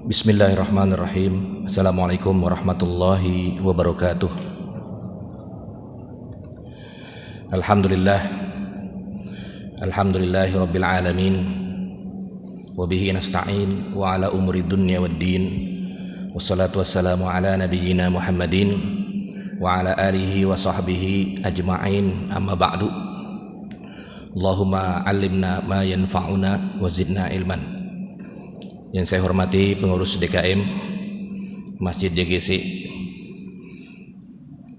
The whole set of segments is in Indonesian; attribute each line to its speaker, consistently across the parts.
Speaker 1: Bismillahirrahmanirrahim. Assalamualaikum warahmatullahi wabarakatuh. Alhamdulillah. Alhamdulillahi rabbil alamin. Wabihi nasta'in wa ala umuri dunya waddin. Wassalatu wassalamu ala nabiyyina Muhammadin wa ala alihi wa sahbihi ajma'in, amma ba'du. Allahumma allimna ma yanfa'una wa zidna ilman. Yang saya hormati pengurus DKM Masjid DGC,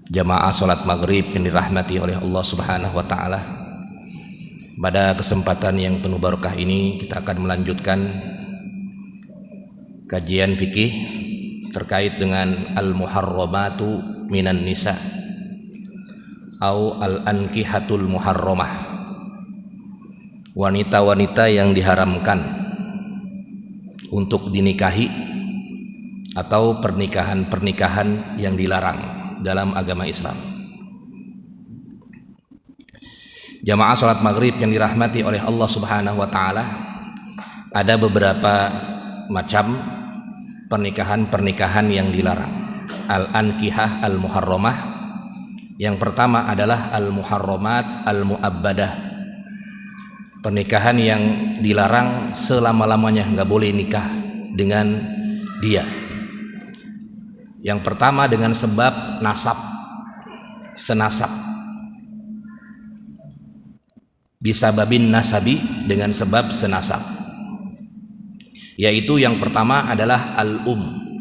Speaker 1: jamaah sholat maghrib yang dirahmati oleh Allah Subhanahu wa Ta'ala. Pada kesempatan yang penuh barakah ini kita akan melanjutkan kajian fikih terkait dengan al-muharramatu minan nisa atau al-ankihatul muharramah, wanita-wanita yang diharamkan untuk dinikahi atau pernikahan-pernikahan yang dilarang dalam agama Islam. Jamaah salat maghrib yang dirahmati oleh Allah Subhanahu wa Ta'ala, ada beberapa macam pernikahan-pernikahan yang dilarang. Al-ankihah al-muharramah, yang pertama adalah al-muharramat al-mu'abbadah, pernikahan yang dilarang selama-lamanya, nggak boleh nikah dengan dia. Yang pertama dengan sebab nasab, senasab, bisa babin nasabi, dengan sebab senasab, yaitu yang pertama adalah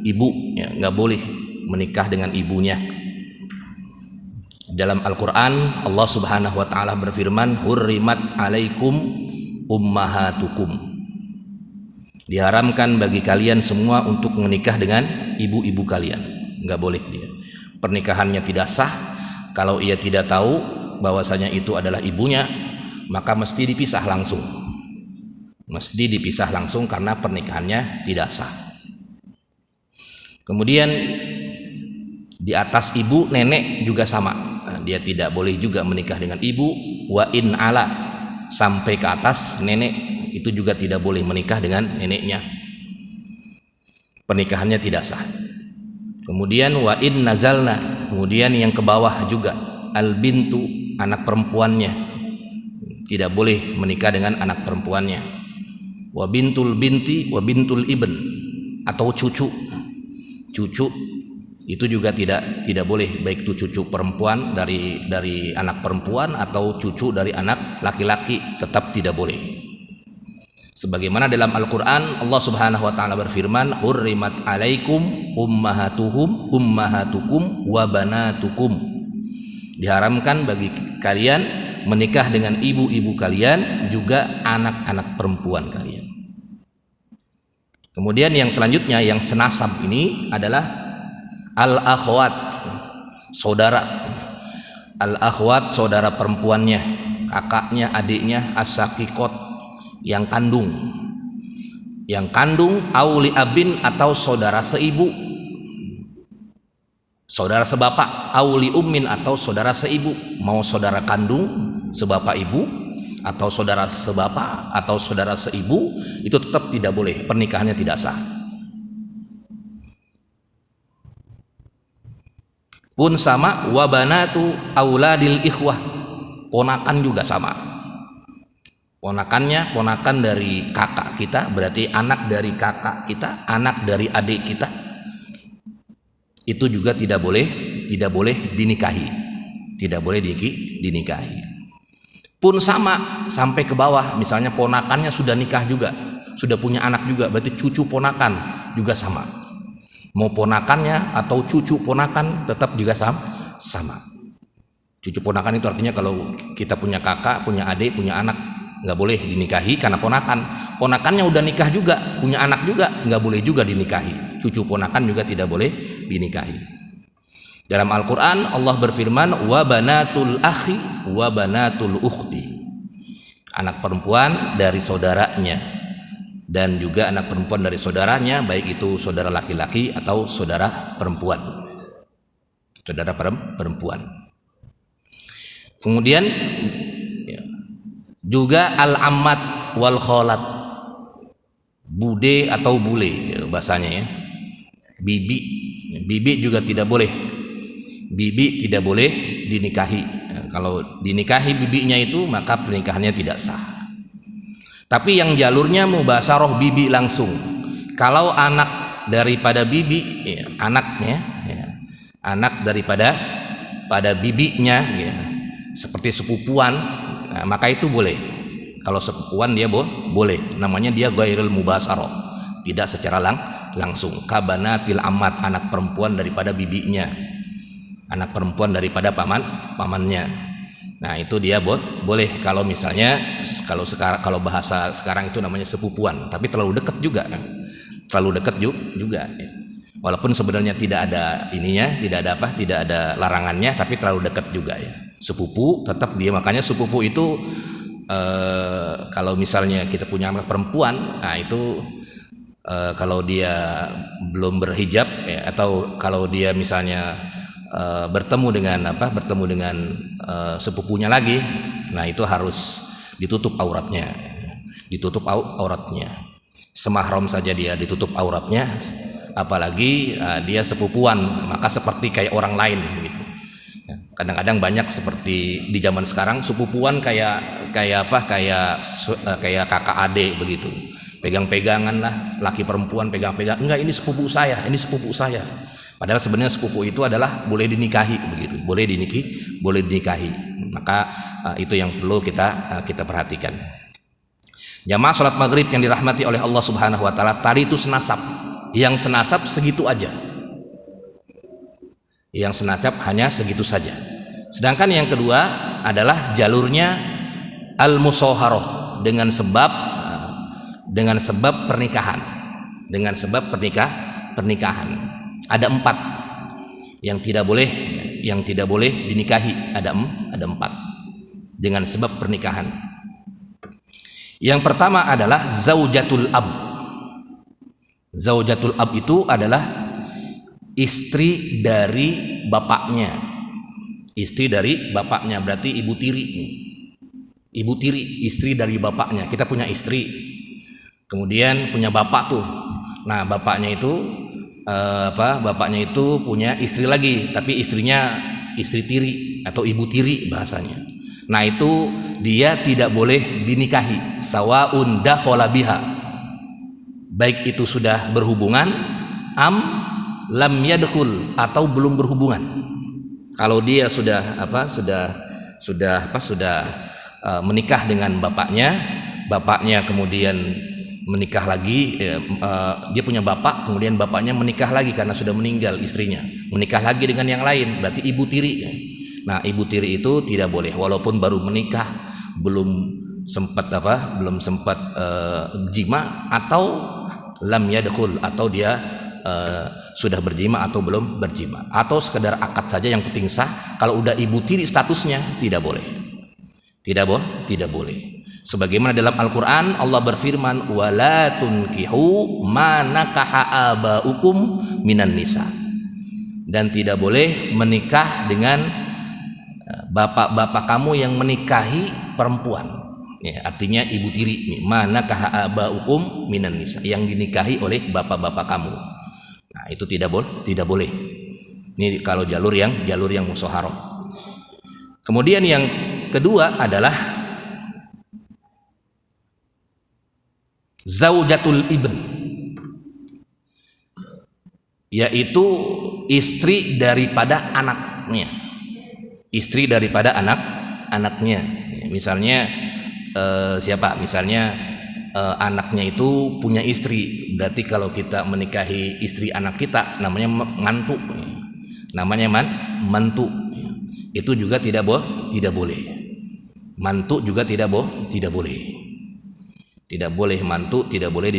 Speaker 1: ibu, ya, nggak boleh menikah dengan ibunya. Dalam Al-Quran Allah Subhanahu wa Ta'ala berfirman, hurrimat alaikum ummahatukum, diharamkan bagi kalian semua untuk menikah dengan ibu-ibu kalian. Nggak boleh dia. Pernikahannya tidak sah kalau ia tidak tahu bahwasanya itu adalah ibunya, maka mesti dipisah langsung. Mesti dipisah langsung karena pernikahannya tidak sah. Kemudian di atas ibu, nenek juga sama. Dia tidak boleh juga menikah dengan ibu. Wa in ala, sampai ke atas nenek, itu juga tidak boleh menikah dengan neneknya. Pernikahannya tidak sah. Kemudian wa in nazalna, kemudian yang ke bawah juga, al bintu, anak perempuannya, tidak boleh menikah dengan anak perempuannya. Wa bintul binti wa bintul ibn, atau cucu itu juga tidak boleh, baik itu cucu perempuan dari anak perempuan atau cucu dari anak laki-laki, tetap tidak boleh. Sebagaimana dalam Al-Quran Allah Subhanahu wa Ta'ala berfirman, hurrimat alaikum ummahatukum wa banatukum, diharamkan bagi kalian menikah dengan ibu-ibu kalian, juga anak-anak perempuan kalian. Kemudian yang selanjutnya, yang senasab ini adalah al-akhwat, saudara. Al-akhwat, saudara perempuannya, kakaknya, adiknya, as-sakikot, yang kandung. Yang kandung, auli abin, atau saudara seibu, saudara sebapak, auli ummin, atau saudara seibu. Mau saudara kandung sebapak ibu, atau saudara sebapak, atau saudara seibu, itu tetap tidak boleh, pernikahannya tidak sah. Pun sama, wabanatu auladil ikhwah, ponakan juga sama. Ponakannya, ponakan dari kakak kita, berarti anak dari kakak kita, anak dari adik kita, itu juga tidak boleh dinikahi, tidak boleh dinikahi. Pun sama sampai ke bawah, misalnya ponakannya sudah nikah juga, sudah punya anak juga, berarti cucu ponakan juga sama. Mau ponakannya atau cucu ponakan tetap juga sama. Cucu ponakan itu artinya kalau kita punya kakak, punya adik, punya anak, nggak boleh dinikahi karena ponakan. Ponakannya udah nikah juga, punya anak juga, nggak boleh juga dinikahi. Cucu ponakan juga tidak boleh dinikahi. Dalam Al-Quran Allah berfirman, wa banatul akhi wa banatul ukhti, anak perempuan dari saudaranya dan juga anak perempuan dari saudaranya, baik itu saudara laki-laki atau saudara perempuan. Kemudian juga al-ammat wal kholat, bude atau bule. bahasanya ya. Bibi juga tidak boleh. Bibi tidak boleh dinikahi. Kalau dinikahi bibinya itu maka pernikahannya tidak sah. Tapi yang jalurnya mubasyarah bibi langsung. Kalau anak daripada bibi, ya, anaknya, ya, anak daripada bibinya, ya, seperti sepupuan, nah, maka itu boleh. Kalau sepupuan dia boleh. Namanya dia ghairul mubasyarah, tidak secara langsung. Kabanatil amat, anak perempuan daripada bibinya, anak perempuan daripada pamannya. Nah itu dia boleh. Kalau misalnya kalau bahasa sekarang itu namanya sepupuan, tapi terlalu dekat juga, terlalu dekat juga. Walaupun sebenarnya tidak ada ininya, tidak ada larangannya, tapi terlalu dekat juga ya. Sepupu tetap dia, makanya sepupu itu kalau misalnya kita punya anak perempuan, nah itu kalau dia belum berhijab, ya, atau kalau dia misalnya bertemu dengan sepupunya lagi, nah itu harus ditutup auratnya, semahram saja dia ditutup auratnya, apalagi dia sepupuan, maka seperti kayak orang lain begitu. Kadang-kadang banyak seperti di zaman sekarang sepupuan kayak kakak adik begitu, pegang-pegangan lah, laki perempuan pegang-pegang, enggak ini sepupu saya. Padahal sebenarnya sepupu itu adalah boleh dinikahi begitu, boleh dinikahi. Maka itu yang perlu kita perhatikan. Jamaah salat maghrib yang dirahmati oleh Allah Subhanahu wa taala, tadi itu senasab. Yang senasab segitu aja. Yang senasab hanya segitu saja. Sedangkan yang kedua adalah jalurnya al-musyaharah dengan sebab pernikahan. Ada 4 yang tidak boleh dinikahi, ada 4 dengan sebab pernikahan. Yang pertama adalah zaujatul ab. Zaujatul ab itu adalah istri dari bapaknya. Berarti ibu tiri, istri dari bapaknya. Kita punya istri, kemudian punya bapak tuh. Nah bapaknya itu punya istri lagi, tapi istrinya istri tiri atau ibu tiri bahasanya. Nah itu dia tidak boleh dinikahi, sawaun dakhala biha, baik itu sudah berhubungan lam yadkhul, atau belum berhubungan. Kalau dia sudah menikah dengan bapaknya kemudian menikah lagi, dia punya bapak, kemudian bapaknya menikah lagi karena sudah meninggal istrinya, menikah lagi dengan yang lain, berarti ibu tiri. Nah ibu tiri itu tidak boleh, walaupun baru menikah, belum sempat jima, atau lam yadkhul, atau dia sudah berjima atau belum berjima, atau sekedar akad saja yang penting sah. Kalau udah ibu tiri statusnya tidak boleh. Sebagaimana dalam Al-Quran Allah berfirman, wala tunkihu ma nakaha abaukum minan nisa, dan tidak boleh menikah dengan bapak-bapak kamu yang menikahi perempuan, ya, artinya ibu tiri, ma nakaha abaukum minan nisa, yang dinikahi oleh bapak-bapak kamu. Nah itu tidak boleh. Ini kalau jalur yang musyaharah. Kemudian yang kedua adalah zaujatul ibn, yaitu istri daripada anaknya. Misalnya anaknya itu punya istri, berarti kalau kita menikahi istri anak kita namanya mantu. Itu juga tidak boleh. Mantu juga tidak boleh. Tidak boleh mantu, tidak boleh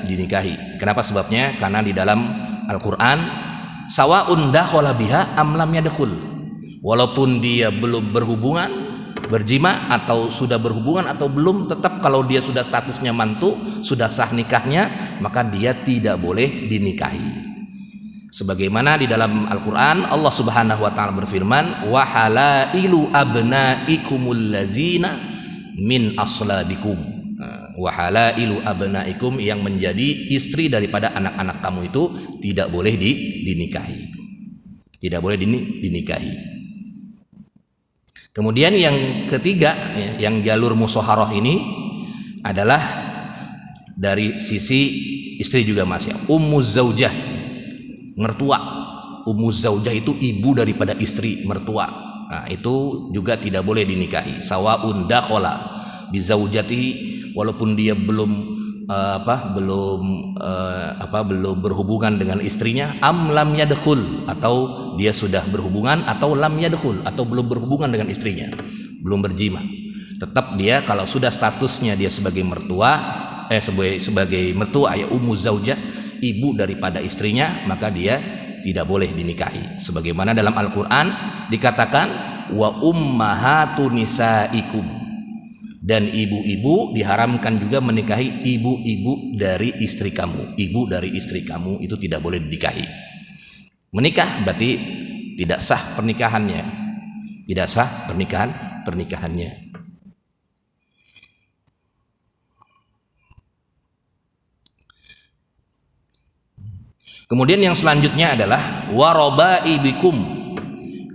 Speaker 1: dinikahi. Kenapa sebabnya? Karena di dalam Al-Quran, sawaun dakhala biha am lam yadkhul, walaupun dia belum berhubungan, berjima, atau sudah berhubungan atau belum, tetap kalau dia sudah statusnya mantu, sudah sah nikahnya, maka dia tidak boleh dinikahi. Sebagaimana di dalam Al-Quran Allah Subhanahu wa ta'ala berfirman, wa halailu abnaikumul lazina min aslabikum. Wa halailu abnaikum, yang menjadi istri daripada anak-anak kamu itu tidak boleh dinikahi. Tidak boleh dinikahi. Kemudian yang ketiga, yang jalur musyawarah ini adalah dari sisi istri juga masih ummu zaujah, mertua. Ummu zaujah itu ibu daripada istri, mertua. Nah, itu juga tidak boleh dinikahi. Sawaun dakhala bi zaujati, walaupun dia belum belum berhubungan dengan istrinya, am lam yadkhul, atau dia sudah berhubungan, atau lam yadkhul, atau belum berhubungan dengan istrinya, belum berjima. Tetap dia kalau sudah statusnya dia sebagai mertua, sebagai mertua, ya ummu zaujah, ibu daripada istrinya, maka dia tidak boleh dinikahi. Sebagaimana dalam Al-Qur'an dikatakan wa ummahatu nisaikum, dan ibu-ibu diharamkan juga menikahi ibu-ibu dari istri kamu. Ibu dari istri kamu itu tidak boleh dinikahi. Menikah berarti tidak sah pernikahannya. Tidak sah pernikahannya. Kemudian yang selanjutnya adalah warabaibikum,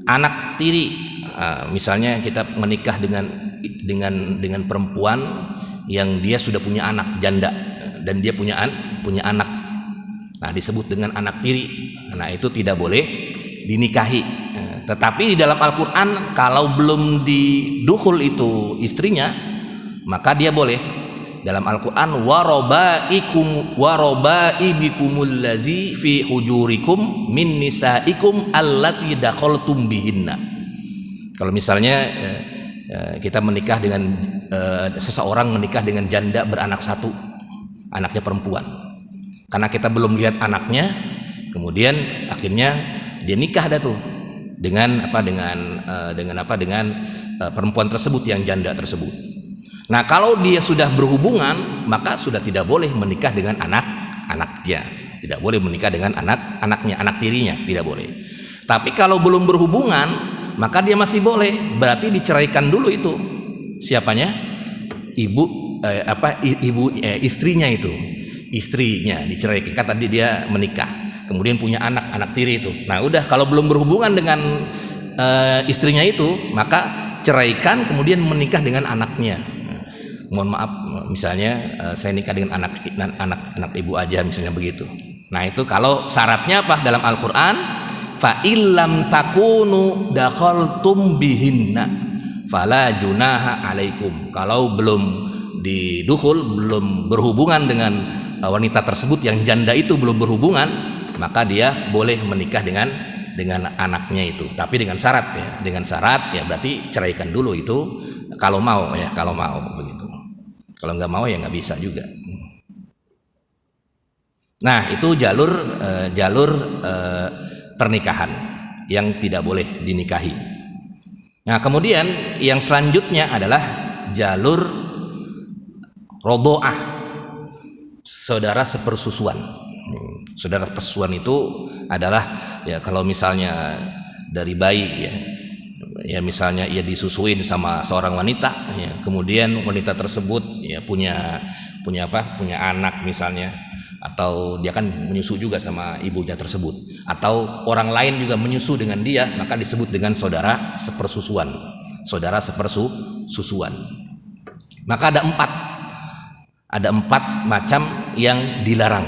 Speaker 1: anak tiri. Misalnya kita menikah dengan perempuan yang dia sudah punya anak janda dan dia punya anak. Nah, disebut dengan anak tiri. Nah, itu tidak boleh dinikahi. Tetapi di dalam Al-Qur'an kalau belum didukhul itu istrinya, maka dia boleh. Dalam Al-Qur'an warabaibikumul lazi fi hujurikum min nisaikum allati dakhaltum bihinna. Kalau misalnya kita menikah dengan seseorang menikah dengan janda beranak satu, anaknya perempuan, karena kita belum lihat anaknya, kemudian akhirnya dia nikah dengan perempuan tersebut, yang janda tersebut. Nah, kalau dia sudah berhubungan, maka sudah tidak boleh menikah dengan anak-anaknya, tidak boleh menikah dengan anak-anaknya, anak tirinya, tidak boleh. Tapi kalau belum berhubungan, maka dia masih boleh. Berarti diceraikan dulu itu siapanya? Istrinya itu, istrinya diceraikan. Kan tadi dia menikah, kemudian punya anak tiri itu. Nah, udah, kalau belum berhubungan dengan istrinya itu, maka ceraikan, kemudian menikah dengan anaknya. Mohon maaf, misalnya saya nikah dengan anak ibu aja, misalnya begitu. Nah, itu kalau syaratnya apa dalam Al-Qur'an? Fa illam takunu dakhaltum bihinna fala junaha alaikum. Kalau belum didukhul, belum berhubungan dengan wanita tersebut, yang janda itu belum berhubungan, maka dia boleh menikah dengan anaknya itu. Tapi dengan syarat ya, berarti ceraikan dulu itu kalau mau begitu. Kalau nggak mau ya nggak bisa juga. Nah, itu jalur pernikahan yang tidak boleh dinikahi. Nah, kemudian yang selanjutnya adalah jalur rodoah, saudara sepersusuan. Saudara persusuan itu adalah ya kalau misalnya dari bayi ya misalnya ia disusuin sama seorang wanita, ya, kemudian wanita tersebut ya punya anak misalnya, atau dia kan menyusu juga sama ibunya tersebut, atau orang lain juga menyusu dengan dia, maka disebut dengan saudara sepersusuan. Maka ada empat macam yang dilarang.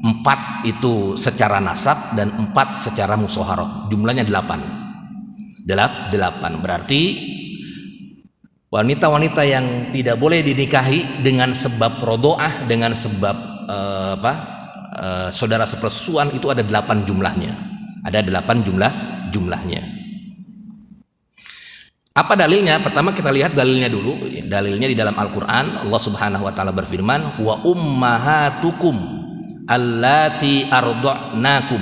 Speaker 1: 4 itu secara nasab dan 4 secara musyawarah. Jumlahnya 8. Berarti wanita-wanita yang tidak boleh dinikahi dengan sebab rodoah, dengan sebab saudara sepersusuan, itu ada 8 jumlahnya. Apa dalilnya? Pertama kita lihat dalilnya dulu. Dalilnya di dalam Al-Qur'an, Allah Subhanahu wa taala berfirman, wa ummahatukum allati arda'nakum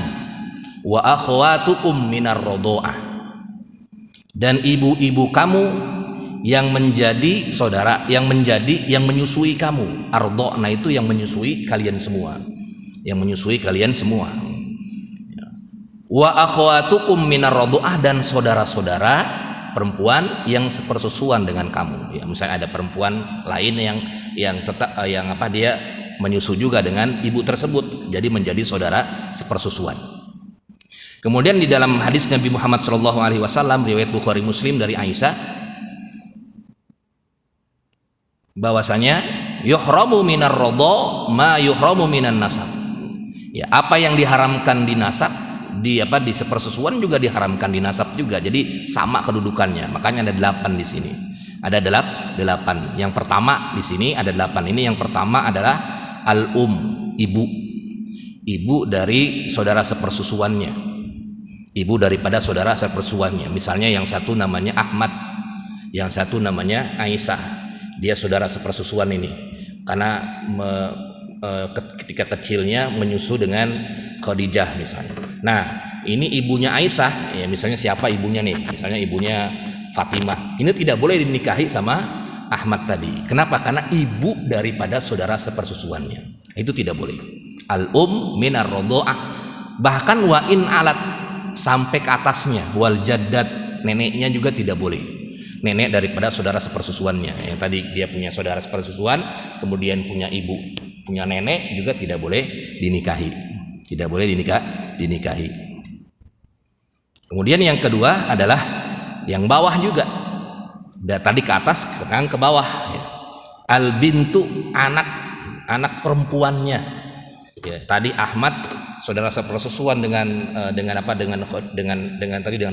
Speaker 1: wa akhwatukum minar rodoah. Dan ibu-ibu kamu yang menjadi saudara, yang menyusui kamu. Arda'na itu yang menyusui kalian semua. Wa akhwatukum minar rodoah, dan saudara-saudara perempuan yang sepersusuan dengan kamu. Ya, misalnya ada perempuan lain yang yang tetap yang apa dia menyusu juga dengan ibu tersebut, jadi menjadi saudara sepersusuan. Kemudian di dalam hadis Nabi Muhammad SAW riwayat Bukhari Muslim dari Aisyah, bahwasanya yuhramu minar rodho ma yuhramu minan nasab. Ya, apa yang diharamkan di nasab di sepersusuan juga diharamkan di nasab juga. Jadi sama kedudukannya. Makanya ada 8 di sini. Ada 8. Yang pertama di sini ada 8. Ini yang pertama adalah ibu. Ibu dari saudara sepersusuannya. Ibu daripada saudara sepersusuannya. Misalnya yang satu namanya Ahmad, yang satu namanya Aisyah. Dia saudara sepersusuan ini. Karena ketika kecilnya menyusu dengan Khadijah misalnya. Nah, ini ibunya Aisyah, ya misalnya siapa ibunya nih? Misalnya ibunya Fatimah. Ini tidak boleh dinikahi sama Ahmad tadi. Kenapa? Karena ibu daripada saudara sepersusuannya. Itu tidak boleh. Minar rodho'ah. Bahkan wa in alat, sampai ke atasnya, wal jaddat, neneknya juga tidak boleh. Nenek daripada saudara sepersusuannya. Yang tadi dia punya saudara sepersusuan, kemudian punya ibu, punya nenek juga tidak boleh dinikahi. Tidak boleh dinikahi. Kemudian yang kedua adalah yang bawah juga. Tadi ke atas, sekarang ke bawah. Ya. Al bintu, anak perempuannya. Ya, tadi Ahmad saudara sepersusuan dengan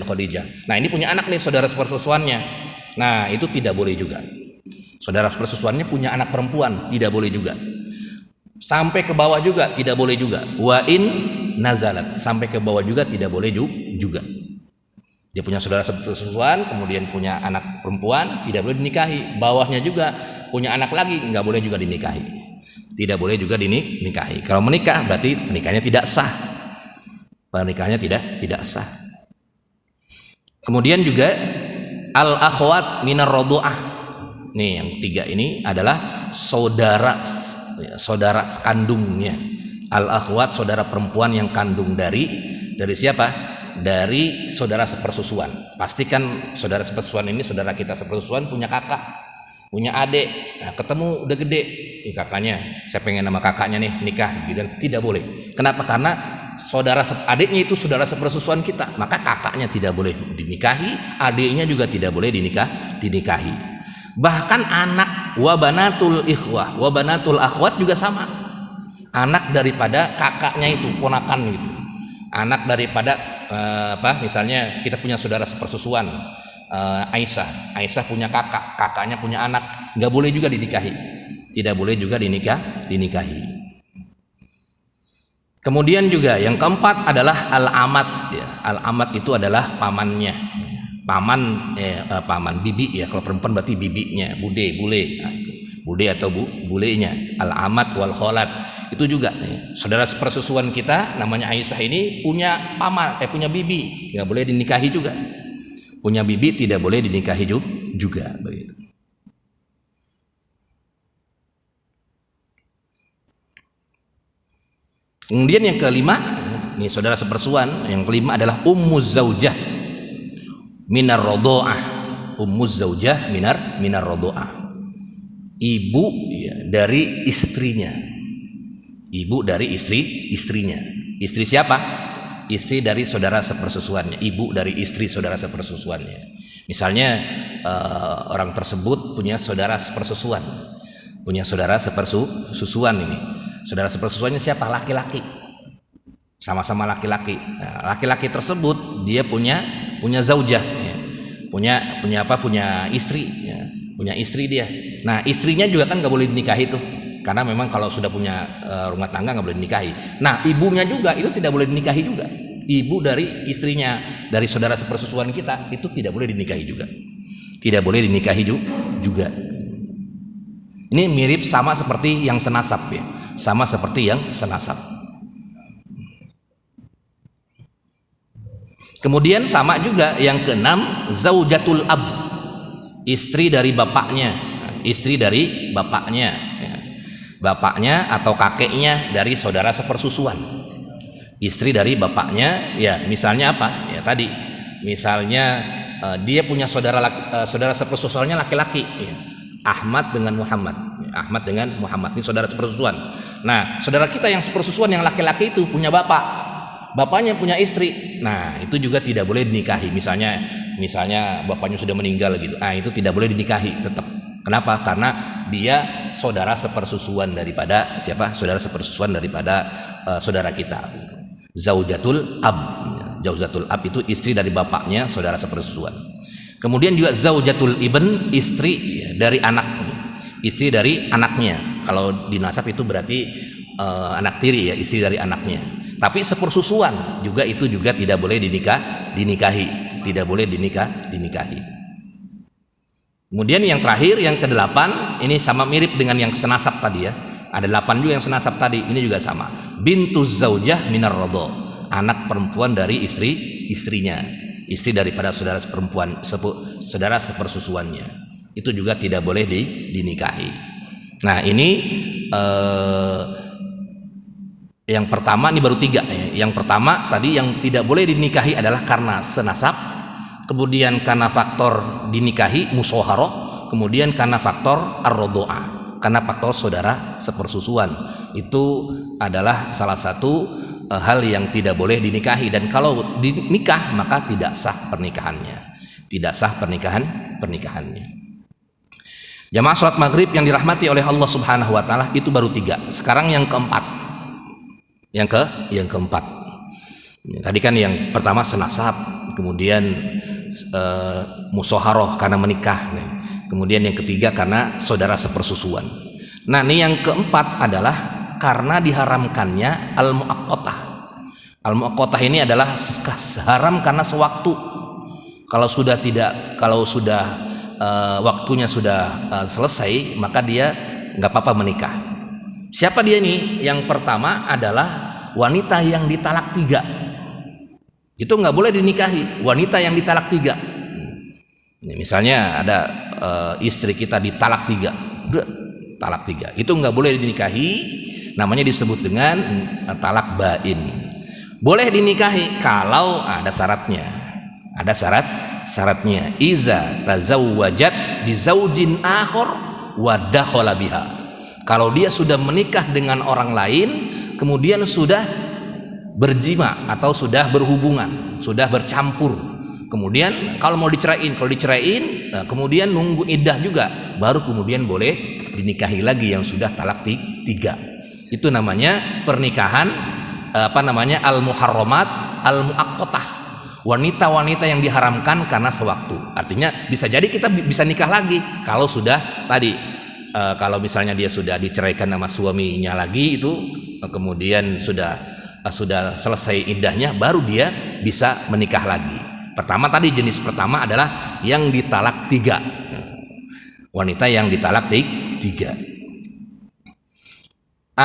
Speaker 1: Khadijah. Nah, ini punya anak nih saudara sepersusuannya. Nah, itu tidak boleh juga. Saudara sepersusuannya punya anak perempuan, tidak boleh juga. Sampai ke bawah juga tidak boleh juga. Wa in nazalat, sampai ke bawah juga tidak boleh juga. Dia punya saudara sepersusuan, kemudian punya anak perempuan, tidak boleh dinikahi. Bawahnya juga punya anak lagi, nggak boleh juga dinikahi. Tidak boleh juga dinikahi. Kalau menikah berarti nikahnya tidak sah. Pernikahannya tidak sah. Kemudian juga al akhwat minar rodho'ah. Nih yang 3 ini adalah saudara kandungnya. Al akhwat, saudara perempuan yang kandung dari siapa? Dari saudara sepersusuan. Pastikan saudara sepersusuan ini, saudara kita sepersusuan punya kakak, punya adik. Nah, ketemu udah gede, nih kakaknya, saya pengen sama kakaknya nih nikah, gitu. Tidak boleh. Kenapa? Karena adiknya itu saudara sepersusuan kita, maka kakaknya tidak boleh dinikahi, adiknya juga tidak boleh dinikahi. Bahkan anak wabanatul ikhwah, wabanatul akhwat juga sama. Anak daripada kakaknya itu, ponakan gitu. Anak daripada misalnya kita punya saudara sepersusuan, Aisyah punya kakaknya punya anak, nggak boleh juga dinikahi. Tidak boleh juga dinikahi. Kemudian juga yang keempat adalah al-amat ya. Al-amat itu adalah pamannya. Paman bibi ya, kalau perempuan berarti bibinya, bude atau bulenya. Al-amat wal kholat itu juga ya. Saudara sepersusuan kita namanya Aisyah ini punya punya bibi, nggak boleh dinikahi juga. Punya bibi tidak boleh dinikahi juga begitu. Kemudian yang kelima, ini saudara sepersusuan, yang kelima adalah ummuz zaujah minar rodho'ah. Ummuz zaujah minar rodho'ah. Ibu ya, dari istrinya. Ibu dari istrinya. Istri siapa? Istri dari saudara sepersusuannya. Ibu dari istri saudara sepersusuannya. Misalnya orang tersebut punya saudara sepersusuan. Punya saudara sepersusuan ini. Saudara sepersusuannya siapa? Laki-laki. Sama-sama laki-laki. Nah, laki-laki tersebut dia punya zaujah ya. Punya istri ya. Punya istri dia. Nah, istrinya juga kan nggak boleh dinikahi tuh. Karena memang kalau sudah punya rumah tangga nggak boleh dinikahi. Nah, ibunya juga itu tidak boleh dinikahi juga. Ibu dari istrinya, dari saudara sepersusuan kita itu tidak boleh dinikahi juga. Tidak boleh dinikahi juga. Ini mirip sama seperti yang senasab ya. Sama seperti yang senasab. Kemudian sama juga yang keenam, zaujatul ab. Istri dari bapaknya. Istri dari bapaknya. Bapaknya atau kakeknya dari saudara sepersusuan. Istri dari bapaknya ya, misalnya apa ya tadi, misalnya dia punya saudara sepersusuannya laki-laki ya. Ahmad dengan Muhammad. Ahmad dengan Muhammad ini saudara sepersusuan. Nah, saudara kita yang sepersusuan yang laki-laki itu punya bapak, bapaknya punya istri. Nah, itu juga tidak boleh dinikahi. Misalnya bapaknya sudah meninggal gitu. Ah, itu tidak boleh dinikahi tetap. Kenapa? Karena dia saudara sepersusuan daripada siapa? Saudara sepersusuan daripada saudara kita. Zaujatul ab. Zaujatul ab itu istri dari bapaknya, saudara sepersusuan. Kemudian juga zaujatul ibn, istri dari anaknya. Istri dari anaknya. Kalau di nasab itu berarti anak tiri ya, istri dari anaknya. Tapi sepersusuan juga itu juga tidak boleh dinikahi. Tidak boleh dinikahi. Kemudian yang terakhir, yang ke-8, ini sama mirip dengan yang senasab tadi ya. Ada 8 juga yang senasab tadi, ini juga sama. Bintuz zaujah minar rodho, anak perempuan dari istrinya, istri daripada saudara perempuan, saudara sepersusuannya. Itu juga tidak boleh dinikahi. Nah, ini yang pertama, ini baru 3 ya. Yang pertama tadi yang tidak boleh dinikahi adalah karena senasab. Kemudian karena faktor dinikahi musoharoh, kemudian karena faktor ar-rodho'ah, karena faktor saudara sepersusuan. Itu adalah salah satu hal yang tidak boleh dinikahi, dan kalau dinikah maka tidak sah pernikahannya. Tidak sah pernikahannya. Jamaah sholat maghrib yang dirahmati oleh Allah Subhanahu wa taala, itu baru 3. Sekarang yang keempat. Yang keempat. Tadi kan yang pertama senasab, kemudian musoharoh karena menikah, kemudian yang ketiga karena saudara sepersusuan. Nah, ini yang keempat adalah karena diharamkannya al-mu'aqqatah. Al-mu'aqqatah ini adalah haram karena sewaktu. Kalau sudah waktunya sudah selesai, maka dia nggak apa-apa menikah. Siapa dia ini? Yang pertama adalah wanita yang ditalak 3. Itu nggak boleh dinikahi, wanita yang ditalak 3. Misalnya ada istri kita ditalak 3, talak 3, itu nggak boleh dinikahi, namanya disebut dengan talak bain. Boleh dinikahi kalau ada syaratnya. Ada syaratnya. Iza tazawwajat bi zaujin akhar wa dakhala biha. Kalau dia sudah menikah dengan orang lain, kemudian sudah berjima atau sudah berhubungan, sudah bercampur. Kemudian kalau mau diceraiin, kemudian nunggu iddah juga, baru kemudian boleh dinikahi lagi yang sudah talak 3. Itu namanya pernikahan al-muharramat al-mu'aqqatah. Wanita-wanita yang diharamkan karena sewaktu. Artinya bisa jadi kita bisa nikah lagi kalau sudah tadi kalau misalnya dia sudah diceraikan sama suaminya lagi, itu kemudian sudah selesai iddahnya, baru dia bisa menikah lagi. Pertama tadi, jenis pertama adalah yang ditalak 3, wanita yang ditalak 3.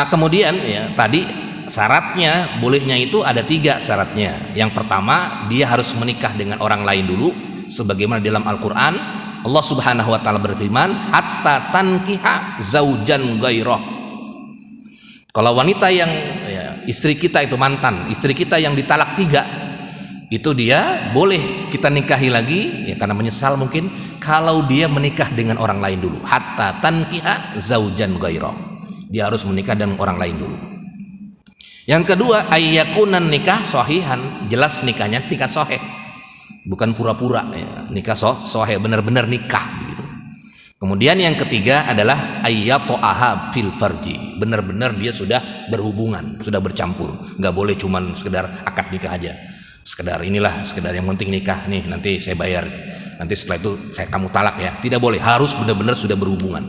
Speaker 1: Kemudian ya tadi syaratnya bolehnya itu ada 3 syaratnya. Yang pertama, dia harus menikah dengan orang lain dulu, sebagaimana dalam Al-Quran Allah Subhanahu wa taala berfirman, hatta tankiha zaujan ghairah. Kalau wanita yang istri kita itu mantan, istri kita yang ditalak 3, itu dia boleh kita nikahi lagi ya, karena menyesal mungkin, kalau dia menikah dengan orang lain dulu. Hatta tankiha zaujan ghairah, dia harus menikah dengan orang lain dulu. Yang kedua, ayyakunan nikah sahihan, jelas nikahnya nikah sahih, bukan pura-pura ya. Nikah sahih, benar-benar nikah gitu. Kemudian yang ketiga adalah ayyato'aha fil farji, benar-benar dia sudah berhubungan, sudah bercampur. Nggak boleh cuman sekedar akad nikah aja, sekedar yang penting nikah nih, nanti saya bayar, nanti setelah itu kamu talak ya. Tidak boleh, harus benar-benar sudah berhubungan.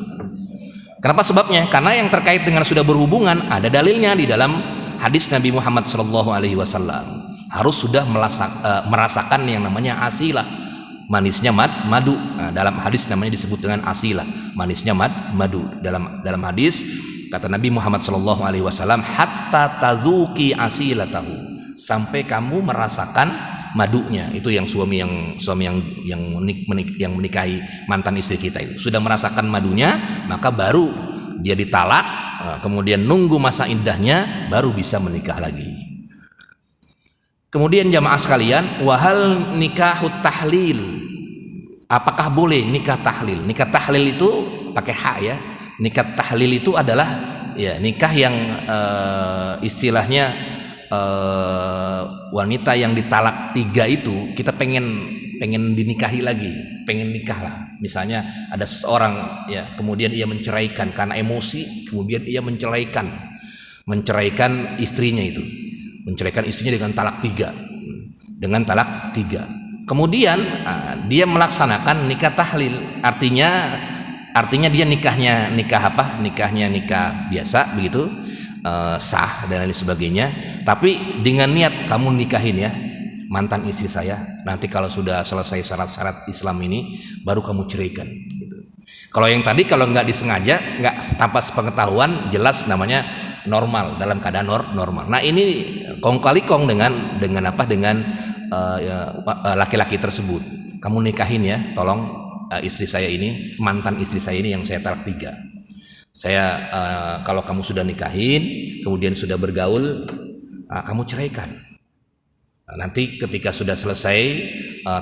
Speaker 1: Kenapa sebabnya? Karena yang terkait dengan sudah berhubungan ada dalilnya di dalam hadis Nabi Muhammad SAW. Harus sudah merasakan yang namanya asilah, manisnya madu. Nah, dalam hadis namanya disebut dengan asilah, manisnya madu. Dalam hadis kata Nabi Muhammad SAW, hatta tadzuki asilatahu, sampai kamu merasakan madunya. Itu yang suami yang menikahi mantan istri kita itu sudah merasakan madunya, maka baru dia ditalak, kemudian nunggu masa iddahnya, baru bisa menikah lagi. Kemudian jamaah sekalian, wahal nikahut tahlil, apakah boleh nikah tahlil? Nikah tahlil itu pakai hak ya. Nikah tahlil itu adalah ya nikah yang istilahnya wanita yang ditalak 3 itu kita pengen dinikahi lagi, pengen nikah lah. Misalnya ada seseorang ya, kemudian ia menceraikan karena emosi, kemudian ia menceraikan istrinya itu, menceraikan istrinya dengan talak 3, kemudian dia melaksanakan nikah tahlil, artinya dia nikahnya nikah biasa begitu, sah dan lain sebagainya, tapi dengan niat kamu nikahin ya mantan istri saya, nanti kalau sudah selesai syarat-syarat Islam ini baru kamu ceraikan gitu. Kalau yang tadi kalau nggak disengaja, nggak tanpa sepengetahuan, jelas namanya normal, dalam keadaan normal. Nah ini kong kali kong dengan laki-laki tersebut, kamu nikahin ya tolong istri saya ini, mantan istri saya ini yang saya talak 3. Saya kalau kamu sudah nikahin kemudian sudah bergaul, kamu ceraikan. Nanti ketika sudah selesai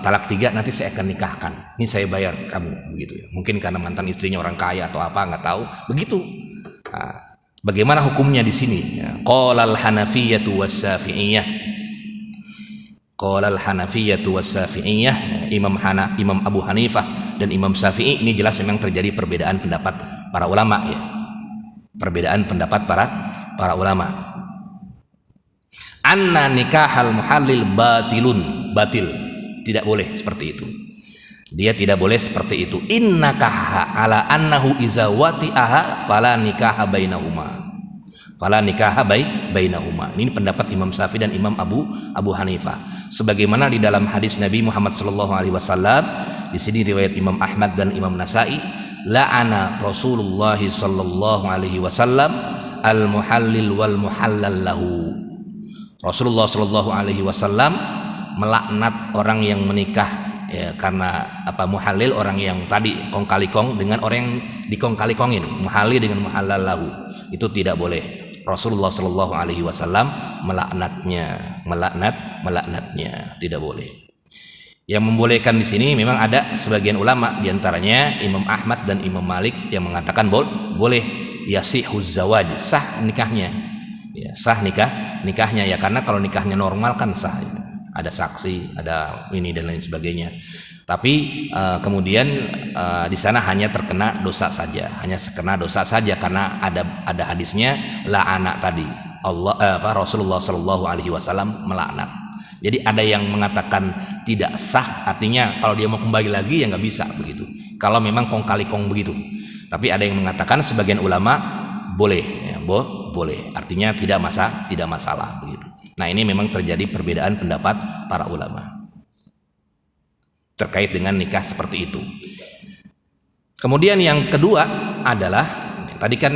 Speaker 1: talak 3, nanti saya akan nikahkan. Ini saya bayar kamu begitu ya. Mungkin karena mantan istrinya orang kaya atau apa, nggak tahu. Begitu. Bagaimana hukumnya di sini? Qalal Hanafiyyatu was-Syafi'iyyah. Qalal Hanafiyyatu was-Syafi'iyyah. Imam Abu Hanifah dan Imam Syafi'i, ini jelas memang terjadi perbedaan pendapat para ulama ya. Perbedaan pendapat para ulama. Anna nikahal muhallil batil, tidak boleh seperti itu. Dia tidak boleh seperti itu. Innakaha ala annahu iza wati'aha fala nikaha bainahuma. Ini pendapat Imam Syafi'i dan Imam Abu Hanifah. Sebagaimana di dalam hadis Nabi Muhammad SAW, di sini riwayat Imam Ahmad dan Imam Nasai, la'ana Rasulullah SAW al muhallil wal muhallal lahu. Rasulullah Shallallahu Alaihi Wasallam melaknat orang yang menikah ya, karena muhalil, orang yang tadi kong kali kong dengan orang yang dikong kali kongin, muhalil dengan muhalal lahu, itu tidak boleh. Rasulullah Shallallahu Alaihi Wasallam melaknatnya, tidak boleh. Yang membolehkan di sini memang ada sebagian ulama, diantaranya Imam Ahmad dan Imam Malik yang mengatakan boleh, yasihuz zawaj, sah nikahnya. Ya, sah nikahnya ya, karena kalau nikahnya normal kan sah ya. Ada saksi, ada ini dan lain sebagainya. Tapi kemudian di sana hanya terkena dosa saja, karena ada hadisnya la'ana tadi. Rasulullah Shallallahu Alaihi Wasallam melaknat. Jadi ada yang mengatakan tidak sah, artinya kalau dia mau kembali lagi ya nggak bisa begitu. Kalau memang kong kali kong begitu. Tapi ada yang mengatakan, sebagian ulama boleh, ya, boleh, artinya tidak masalah begitu. Nah ini memang terjadi perbedaan pendapat para ulama terkait dengan nikah seperti itu. Kemudian yang kedua adalah tadi kan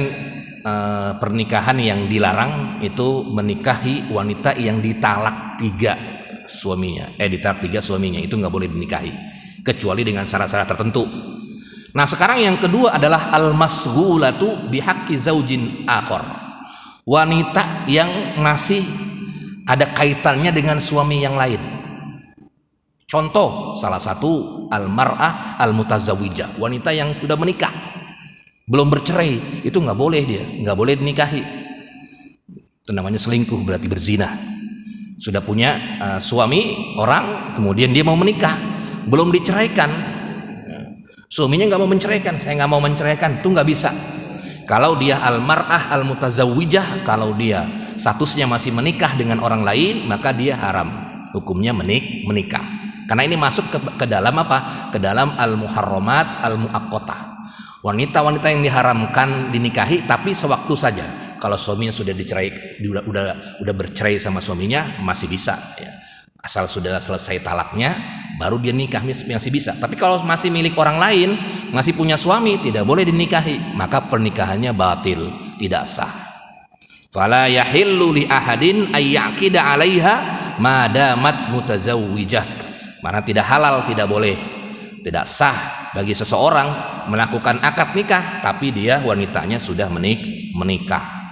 Speaker 1: pernikahan yang dilarang itu menikahi wanita yang ditalak 3 suaminya, itu nggak boleh dinikahi kecuali dengan syarat-syarat tertentu. Nah sekarang yang kedua adalah al-masghulatu bihaqqi zaujin akhar. Wanita yang masih ada kaitannya dengan suami yang lain. Contoh salah satu al-mar'ah al-mutazawwijah, wanita yang sudah menikah belum bercerai, itu nggak boleh dinikahi. Itu namanya selingkuh, berarti berzina. Sudah punya suami orang, kemudian dia mau menikah, belum diceraikan, suaminya nggak mau menceraikan, saya nggak mau menceraikan, itu nggak bisa. Kalau dia al-mar'ah al-mutazawwijah, kalau dia statusnya masih menikah dengan orang lain, maka dia haram, hukumnya menikah. Karena ini masuk ke dalam apa? Ke dalam al-muharramat al-muaqqatah. Wanita-wanita yang diharamkan dinikahi tapi sewaktu saja. Kalau suaminya sudah dicerai, udah bercerai sama suaminya, masih bisa ya. Asal sudah selesai talaknya baru dia nikah, masih bisa. Tapi kalau masih milik orang lain, masih punya suami, tidak boleh dinikahi, maka pernikahannya batil, tidak sah. Fala yahillu li ahadin ayyaqida 'alaiha ma damat mutazawwijah. Mana tidak halal, tidak boleh, tidak sah bagi seseorang melakukan akad nikah tapi dia wanitanya sudah menikah.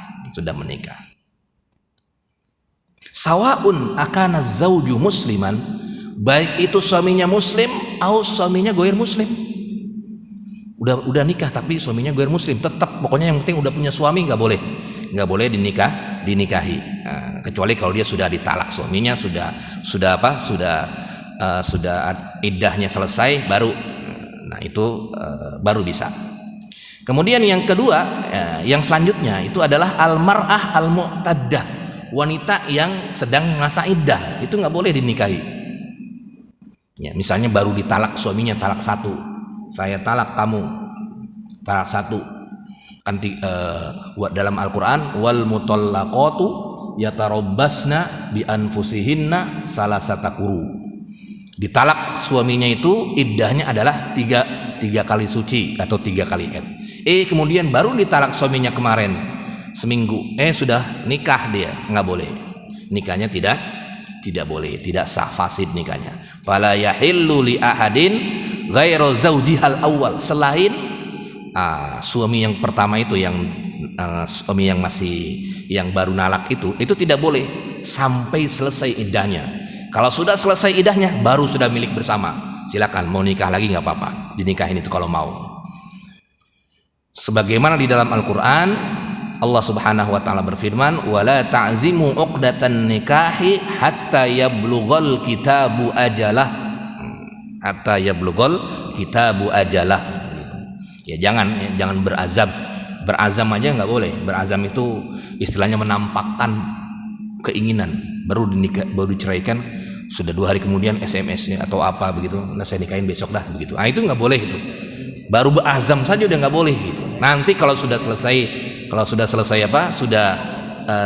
Speaker 1: Sawaun akana zauju musliman, baik itu suaminya muslim atau suaminya goir muslim. udah nikah tapi suaminya ghairu muslim, tetap pokoknya yang penting udah punya suami nggak boleh dinikahi. Nah, kecuali kalau dia sudah ditalak suaminya, sudah iddahnya selesai baru, nah itu baru bisa. Kemudian yang kedua, yang selanjutnya itu adalah al-mar'ah al-mu'taddah, wanita yang sedang masa iddah, itu nggak boleh dinikahi. Ya, misalnya baru ditalak suaminya, talak 1, saya talak kamu, talak 1. Kan dalam Al-Quran, wal mutallaqatu yatarabbasna bi anfusihinna salasata quru. Ditalak suaminya itu iddahnya adalah tiga kali suci atau 3 kali haid. Kemudian baru ditalak suaminya kemarin seminggu, sudah nikah dia, nggak boleh. Nikahnya tidak boleh, tidak sah, fasid nikahnya. Fala yahillu li ahadin ghairu zaujihal awal, selain suami yang pertama itu, yang suami yang baru nalak itu tidak boleh sampai selesai iddahnya. Kalau sudah selesai iddahnya baru sudah milik bersama, silakan mau nikah lagi nggak apa-apa, dinikahin itu kalau mau. Sebagaimana di dalam Al-Quran Allah Subhanahu wa taala berfirman, wala ta'zimu 'uqdatan nikahi hatta yablughal kitabu ajalah. Hatta yablughal kitabu ajalah. Ya jangan berazam aja nggak boleh. Berazam itu istilahnya menampakkan keinginan, baru diceraikan, sudah 2 hari kemudian SMS-nya atau apa begitu, nah saya nikahin besok dah begitu. Itu nggak boleh itu. Baru berazam saja udah nggak boleh gitu. Nanti kalau sudah selesai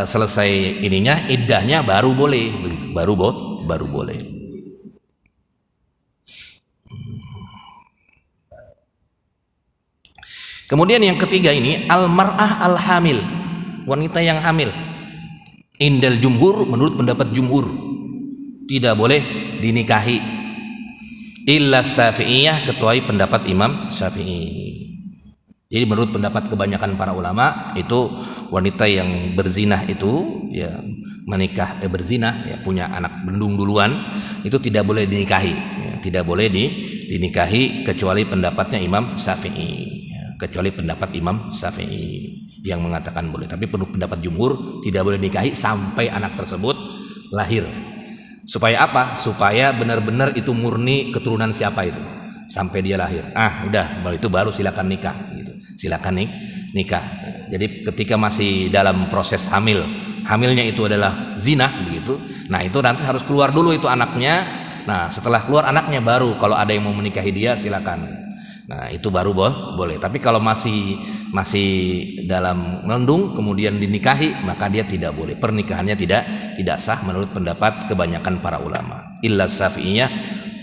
Speaker 1: selesai ininya, iddahnya baru boleh begitu. Baru boleh. Kemudian yang ketiga ini al-mar'ah al-hamil, wanita yang hamil. Indal jumhur, menurut pendapat jumhur tidak boleh dinikahi illa Syafi'iyah, kecuali pendapat Imam Syafi'i. Jadi menurut pendapat kebanyakan para ulama itu wanita yang berzina itu ya menikah berzina ya punya anak belum duluan itu tidak boleh dinikahi, ya, tidak boleh dinikahi kecuali pendapatnya Imam Syafi'i. Kecuali pendapat Imam Syafi'i yang mengatakan boleh, tapi penuh pendapat jumhur tidak boleh nikahi sampai anak tersebut lahir. Supaya apa? Supaya benar-benar itu murni keturunan siapa itu sampai dia lahir. Udah, itu baru silakan nikah gitu. Silakan nikah. Jadi ketika masih dalam proses hamilnya itu adalah zina begitu. Nah, itu nanti harus keluar dulu itu anaknya. Nah, setelah keluar anaknya baru kalau ada yang mau menikahi dia silakan. Nah, itu baru boleh. Tapi kalau masih dalam mengandung kemudian dinikahi, maka dia tidak boleh. Pernikahannya tidak sah menurut pendapat kebanyakan para ulama. Illa Syafi'iyah,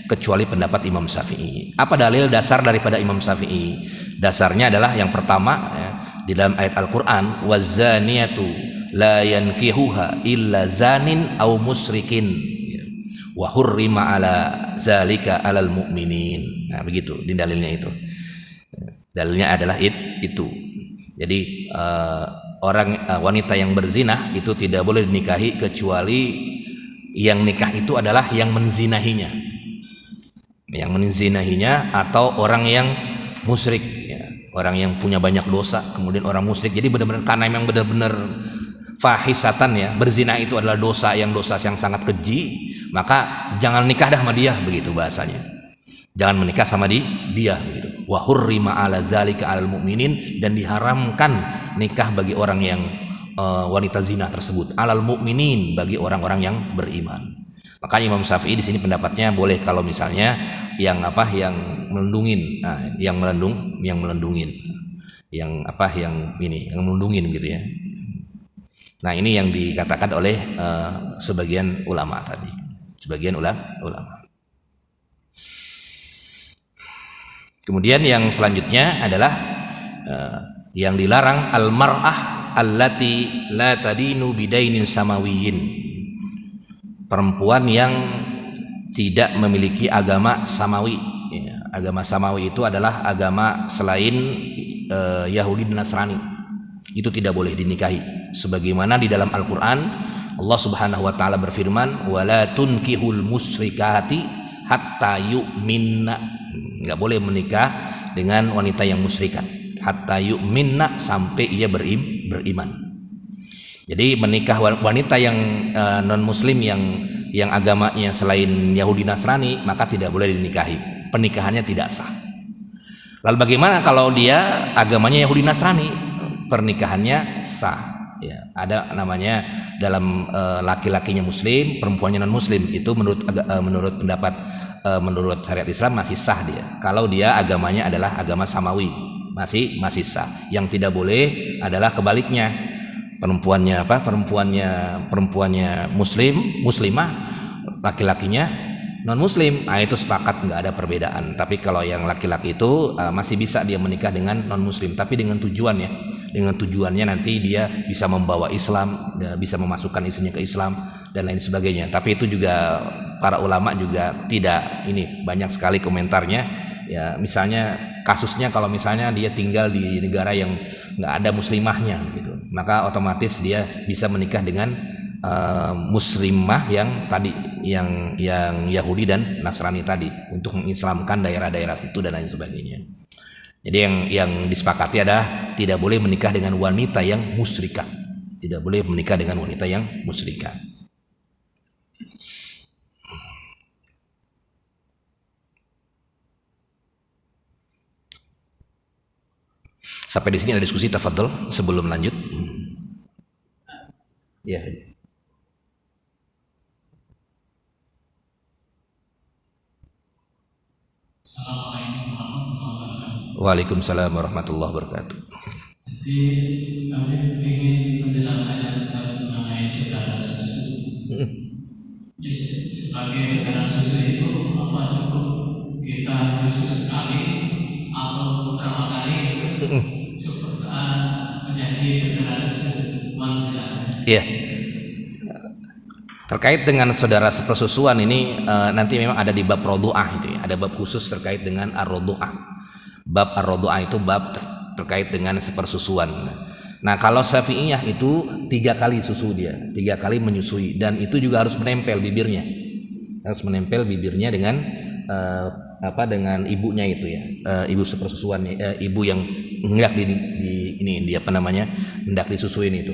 Speaker 1: kecuali pendapat Imam Syafi'i. Apa dalil dasar daripada Imam Syafi'i? Dasarnya adalah yang pertama ya, di dalam ayat Al-Qur'an, wazaniyatu la yankihuha illa zanin aw musrikin wa hurrima ala zalika alal mu'minin. Nah, begitu di dalilnya itu. Dalilnya adalah itu. Jadi wanita yang berzina itu tidak boleh dinikahi kecuali yang nikah itu adalah yang menzinahinya. Yang menzinahinya atau orang yang musyrik ya. Orang yang punya banyak dosa kemudian orang musyrik. Jadi benar-benar karena memang benar-benar fahisatan ya, berzina itu adalah dosa yang sangat keji, maka jangan nikah dah sama dia begitu bahasanya. Jangan menikah sama dia begitu. Wa hurrima ala zalika alal mu'minin, dan diharamkan nikah bagi orang yang wanita zina tersebut, alal mu'minin, bagi orang-orang yang beriman. Maka Imam Syafi'i di sini pendapatnya boleh kalau misalnya yang melendungin, yang melendungin gitu ya. Nah, ini yang dikatakan oleh sebagian ulama tadi. Sebagian ulama. Kemudian yang selanjutnya adalah yang dilarang al-mar'ah allati la tadinu bidainin samawiyyin. Perempuan yang tidak memiliki agama samawi. Ya, agama samawi itu adalah agama selain Yahudi dan Nasrani. Itu tidak boleh dinikahi. Sebagaimana di dalam Al-Quran Allah Subhanahu wa taala berfirman, wala tunkihul musyrikati hatta yu'minna. Enggak boleh menikah dengan wanita yang musyrikat. Hatta yu'minna, sampai ia beriman. Jadi menikah wanita yang non muslim yang agamanya selain Yahudi Nasrani, maka tidak boleh dinikahi. Pernikahannya tidak sah. Lalu bagaimana kalau dia agamanya Yahudi Nasrani? Pernikahannya sah. Ya, ada namanya dalam laki-lakinya muslim, perempuannya non muslim, itu menurut pendapat menurut syariat Islam masih sah dia. Kalau dia agamanya adalah agama samawi, masih sah. Yang tidak boleh adalah kebaliknya. Perempuannya muslimah, laki-lakinya non muslim. Nah, itu sepakat, nggak ada perbedaan. Tapi kalau yang laki-laki itu masih bisa dia menikah dengan non muslim, tapi dengan tujuannya nanti dia bisa membawa Islam, bisa memasukkan istrinya ke Islam dan lain sebagainya. Tapi itu juga para ulama juga tidak, ini banyak sekali komentarnya. Ya, misalnya kasusnya kalau misalnya dia tinggal di negara yang nggak ada muslimahnya gitu, maka otomatis dia bisa menikah dengan muslimah yang tadi, yang Yahudi dan Nasrani tadi, untuk mengislamkan daerah-daerah itu dan lain sebagainya. Jadi yang disepakati adalah tidak boleh menikah dengan wanita yang musyrikat, tidak boleh menikah dengan wanita yang musyrikat. Sampai di sini ada diskusi, tafadhol sebelum lanjut. Ya.
Speaker 2: Assalamualaikum warahmatullahi wabarakatuh.
Speaker 1: Waalaikumsalam warahmatullahi wabarakatuh.
Speaker 2: Jadi kami ingin penjelasannya Ustaz mengenai saudara susu. Sebagai saudara susu itu apa cukup kita susu sekali atau beberapa kali menjadi saudara susu? Mohon penjelasannya.
Speaker 1: Iya. Terkait dengan saudara sepersusuan ini nanti memang ada di bab rodu'ah itu ya. Ada bab khusus terkait dengan ar-rodu'ah. Bab ar-rodu'ah itu bab terkait dengan sepersusuan. Nah, kalau Syafi'iyah itu 3 kali susu dia, 3 kali menyusui, dan itu juga harus menempel bibirnya. Harus menempel bibirnya dengan dengan ibunya itu ya. Ibu sepersusuannya, ibu yang hendak hendak disusuin itu.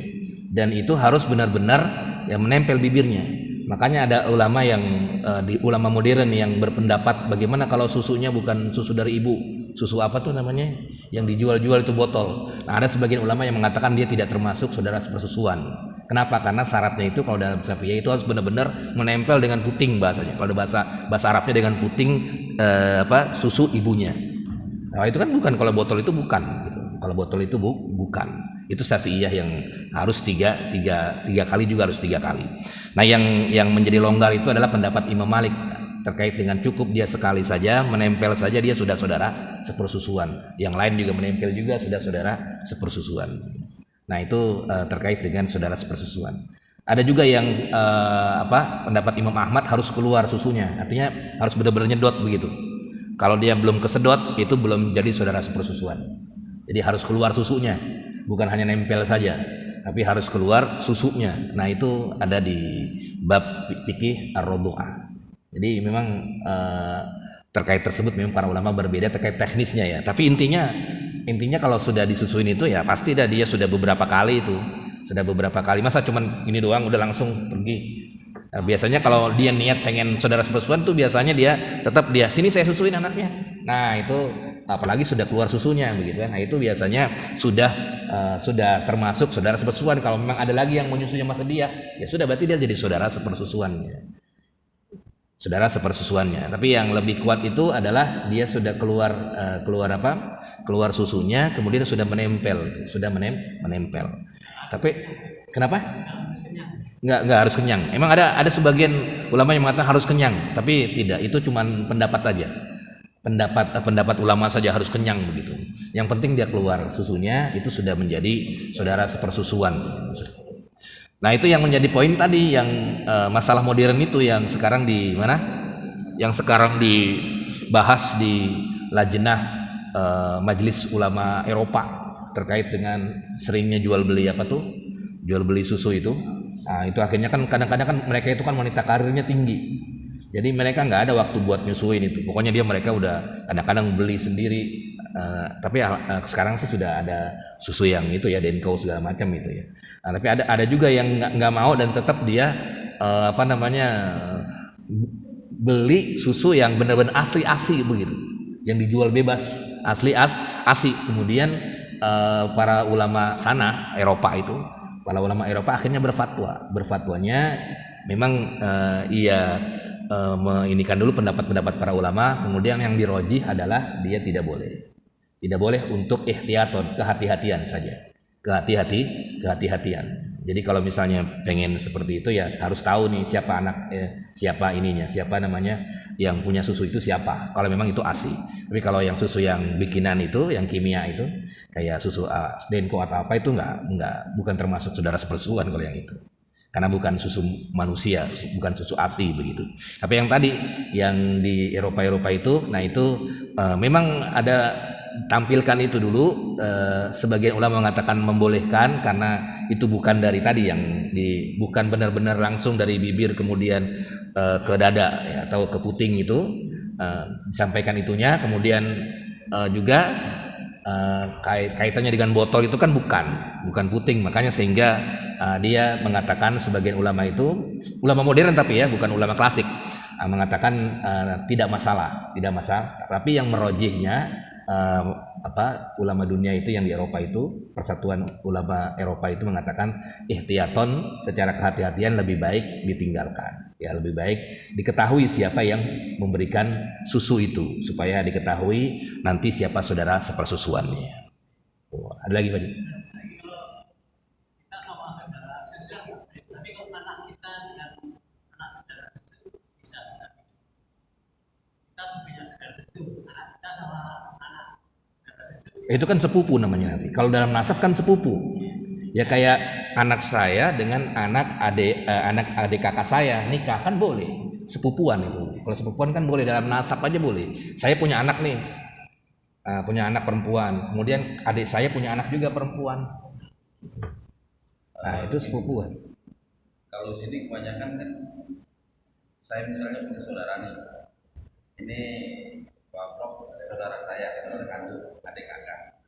Speaker 1: Dan itu harus benar-benar yang menempel bibirnya. Makanya ada ulama yang ulama modern yang berpendapat bagaimana kalau susunya bukan susu dari ibu, susu apa tuh namanya yang dijual-jual itu botol. Nah, ada sebagian ulama yang mengatakan dia tidak termasuk saudara sepersusuan. Kenapa? Karena syaratnya itu kalau dalam Syafi'iyah itu harus benar-benar menempel dengan puting bahasanya. Kalau bahasa Arabnya dengan puting susu ibunya. Nah, itu kan bukan, kalau botol itu bukan gitu. Kalau botol itu bukan. Itu Syafi'iyah yang harus tiga kali, juga harus 3 kali. Nah, yang menjadi longgar itu adalah pendapat Imam Malik terkait dengan cukup dia sekali saja menempel saja, dia sudah saudara sepersusuan. Yang lain juga menempel juga sudah saudara sepersusuan. Nah, itu terkait dengan saudara sepersusuan. Ada juga yang pendapat Imam Ahmad harus keluar susunya, artinya harus benar-benar nyedot begitu. Kalau dia belum kesedot itu belum jadi saudara sepersusuan. Jadi harus keluar susunya. Bukan hanya nempel saja, tapi harus keluar susunya. Nah, itu ada di bab fikih ar-rodu'ah. Jadi memang terkait tersebut memang para ulama berbeda terkait teknisnya ya. Tapi intinya kalau sudah disusuin itu ya pasti dia sudah beberapa kali itu. Sudah beberapa kali. Masa cuman ini doang udah langsung pergi. Nah, biasanya kalau dia niat pengen saudara sepersusuan tuh biasanya dia tetap sini saya susuin anaknya. Nah, itu apalagi sudah keluar susunya begitu kan. Nah, itu biasanya sudah termasuk saudara sepersusuan. Kalau memang ada lagi yang menyusunya sama dia, ya sudah, berarti dia jadi saudara sepersusuannya. Saudara sepersusuannya. Tapi yang lebih kuat itu adalah dia sudah keluar susunya, kemudian sudah menempel. Tapi kenapa? Nggak harus kenyang. Emang ada sebagian ulama yang mengatakan harus kenyang, tapi tidak. Itu cuma pendapat aja. Pendapat ulama saja harus kenyang begitu. Yang penting dia keluar susunya, itu sudah menjadi saudara sepersusuan. Nah, itu yang menjadi poin tadi, yang masalah modern itu yang sekarang di mana? Yang sekarang dibahas di Lajnah Majelis Ulama Eropa terkait dengan seringnya jual beli susu itu. Nah, itu akhirnya kan kadang-kadang kan mereka itu kan wanita karirnya tinggi. Jadi mereka nggak ada waktu buat nyusuin itu. Pokoknya mereka udah kadang-kadang beli sendiri Tapi sekarang sih sudah ada susu yang itu ya, Denko segala macam itu ya. Tapi ada juga yang nggak mau dan tetap dia beli susu yang benar-benar asli begitu, yang dijual bebas asli. Kemudian para ulama sana para ulama Eropa akhirnya berfatwanya memang ia menginikan dulu pendapat para ulama, kemudian yang dirojih adalah dia tidak boleh untuk ihtiyaton, kehati-hatian saja, kehati-hatian. Jadi kalau misalnya pengen seperti itu ya harus tahu nih siapa namanya yang punya susu itu siapa, kalau memang itu ASI. Tapi kalau yang susu yang bikinan itu, yang kimia itu kayak susu Denko atau apa itu bukan termasuk saudara sepersusuan kalau yang itu, karena bukan susu manusia, bukan susu ASI begitu. Tapi yang tadi yang di Eropa itu, nah itu memang ada tampilkan itu dulu. Sebagian ulama mengatakan membolehkan karena itu bukan dari tadi bukan benar-benar langsung dari bibir kemudian ke dada ya, atau ke puting itu, disampaikan itunya. Kemudian juga kaitannya dengan botol itu kan bukan puting, makanya sehingga dia mengatakan, sebagian ulama itu ulama modern tapi ya bukan ulama klasik, mengatakan tidak masalah. Tapi yang merojihnya ulama dunia itu yang di Eropa itu, Persatuan Ulama Eropa itu mengatakan ihtiyaton, secara kehati-hatian lebih baik ditinggalkan. Ya, lebih baik diketahui siapa yang memberikan susu itu supaya diketahui nanti siapa saudara sepersusuannya. Ada lagi Pak?
Speaker 2: Kita sama saudara susu, tapi kalau anak kita dengan anak saudara susu bisa. Kita punya saudara susu, anak kita sama anak saudara susu.
Speaker 1: Itu kan sepupu namanya nanti. Kalau dalam nasab kan sepupu. Ya kayak anak saya dengan anak adik kakak saya nikah kan boleh, sepupuan itu. Kalau sepupuan kan boleh, dalam nasab aja boleh. Saya punya anak nih, punya anak perempuan, kemudian adik saya punya anak juga perempuan. Nah itu sepupuan.
Speaker 3: Kalau sini kebanyakan kan, saya misalnya punya saudara nih, ini Pak Prof, saudara kandung, adik kakak.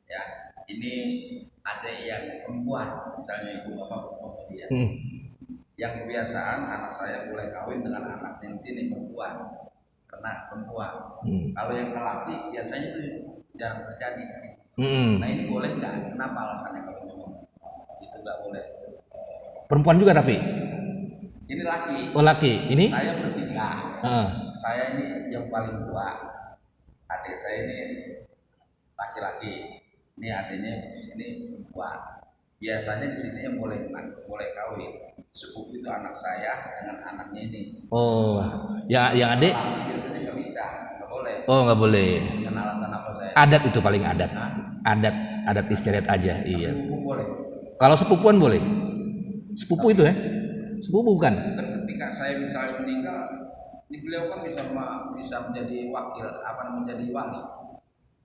Speaker 3: Ya, ini adik yang perempuan, misalnya ibu bapak dia. Yang kebiasaan anak saya boleh kawin dengan anak yang sini perempuan, karena perempuan. Kalau yang laki biasanya itu jarang terjadi. Nah ini boleh nggak? Kenapa alasannya kalau itu nggak boleh?
Speaker 1: Perempuan juga tapi?
Speaker 3: Ini laki.
Speaker 1: Oh laki, ini?
Speaker 3: Saya bertiga. Saya ini yang paling tua. Adik saya ini laki-laki. Ini adiknya di sini perempuan. Biasanya di sini yang boleh kawin sepupu itu anak saya dengan anaknya ini.
Speaker 1: Oh, yang adik?
Speaker 3: Biasanya nggak bisa, nggak boleh.
Speaker 1: Oh nggak boleh.
Speaker 3: Karena alasan apa saya?
Speaker 1: Adat itu paling adat. Adat istiadat aja. Iya.
Speaker 3: Sepupu boleh.
Speaker 1: Kalau sepupuan boleh. Sepupu itu ya? Sepupu bukan?
Speaker 3: Kan ketika saya misalnya meninggal, beliau kan bisa menjadi wakil, menjadi wali.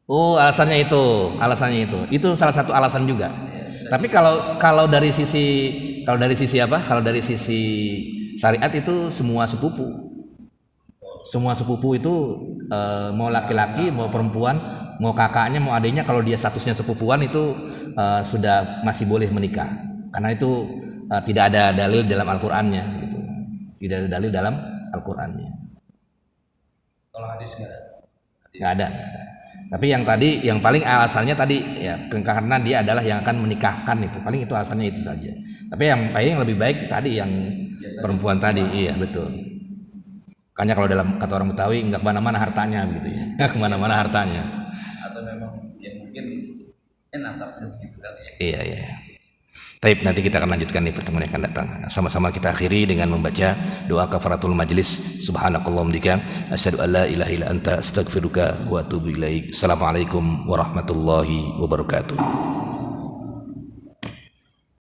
Speaker 1: Oh, alasannya itu. Itu salah satu alasan juga. Tapi kalau dari sisi apa? Kalau dari sisi syariat itu semua sepupu. Semua sepupu itu mau laki-laki, mau perempuan, mau kakaknya, mau adiknya, kalau dia statusnya sepupuan itu sudah masih boleh menikah. Karena itu tidak ada dalil dalam Al-Qur'annya gitu. Tidak ada dalil dalam Al-Qur'annya.
Speaker 3: Kalau hadis
Speaker 1: nggak ada. Tapi yang paling alasannya tadi ya karena dia adalah yang akan menikahkan, itu paling itu alasannya itu saja. Tapi yang paling lebih baik tadi yang biasanya perempuan tadi, iya betul. Makanya kalau dalam kata orang Betawi nggak kemana-mana hartanya gitu ya, nggak kemana-mana hartanya.
Speaker 3: Atau memang ya mungkin nasabnya begitu kali ya.
Speaker 1: Iya. Taib, nanti kita akan lanjutkan di pertemuan yang akan datang. Sama-sama kita akhiri dengan membaca doa kafaratul majlis. Subhanakallahumma bika asyhadu an la ilaha illa anta astaghfiruka wa atubu ilaik. Assalamualaikum warahmatullahi wabarakatuh.